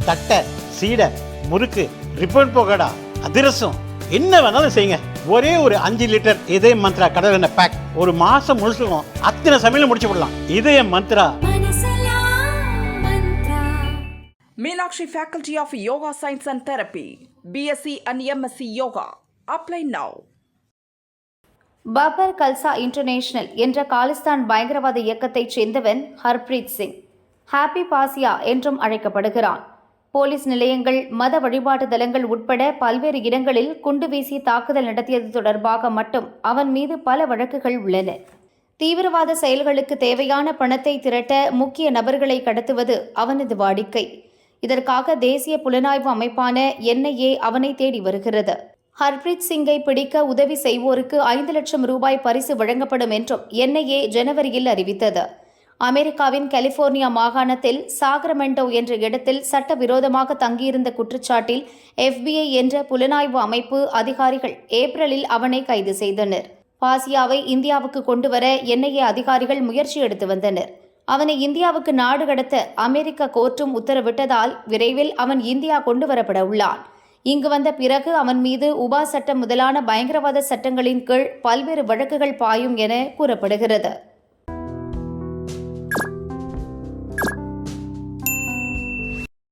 தட்டை, சீடை, முறுக்கு, ரிப்பன் பக்கோடா, அதிரசம், என்ன வேணாலும் செய்யுங்க. ஒரே ஒரு 5 லிட்டர் இதய மந்த்ரா கடல் எண்ணெய் பேக் ஒரு மாசம் முழுசுக்கும் அத்தனை சமையல முடிச்சு விடலாம். இதய Mantra. Meenakshi Faculty of Yoga Science and Therapy, BSc and MSc Yoga. Apply now. Babbar Khalsa international என்ற காலிஸ்தான் பயங்கரவாத இயக்கத்தைச் சேர்ந்தவன் ஹர்ப்ரீத் சிங், ஹாப்பி பாசியா என்றும் அழைக்கப்படுகிறான். போலீஸ் நிலையங்கள், மத வழிபாட்டு தலங்கள் உட்பட பல்வேறு இடங்களில் குண்டு வீசி தாக்குதல் நடத்தியது தொடர்பாக மட்டும் அவன் மீது பல வழக்குகள் உள்ளன. தீவிரவாத செயல்களுக்கு தேவையான பணத்தை திரட்ட முக்கிய நபர்களை கடத்துவது அவனது வாடிக்கை. இதற்காக தேசிய புலனாய்வு அமைப்பான NIA அவனை தேடி வருகிறது. ஹர்ப்ரீத் சிங்கை பிடிக்க உதவி செய்வோருக்கு 5 லட்சம் ரூபாய் பரிசு வழங்கப்படும் என்றும் NIA ஜனவரியில் அறிவித்தது. அமெரிக்காவின் கலிபோர்னியா மாகாணத்தில் சாக்ரமெண்டோ என்ற இடத்தில் சட்டவிரோதமாக தங்கியிருந்த குற்றச்சாட்டில் FBI என்ற புலனாய்வு அமைப்பு அதிகாரிகள் ஏப்ரலில் அவனை கைது செய்தனர். பாசியாவை இந்தியாவுக்கு கொண்டுவர NIA அதிகாரிகள் முயற்சி எடுத்து வந்தனர். அவனை இந்தியாவுக்கு நாடு கடத்த அமெரிக்க கோர்ட்டும் உத்தரவிட்டதால் விரைவில் அவன் இந்தியா கொண்டுவரப்பட உள்ளான். இங்கு வந்த பிறகு அவன் மீது உபா சட்டம் முதலான பயங்கரவாத சட்டங்களின் கீழ் பல்வேறு வழக்குகள் பாயும் என கூறப்படுகிறது.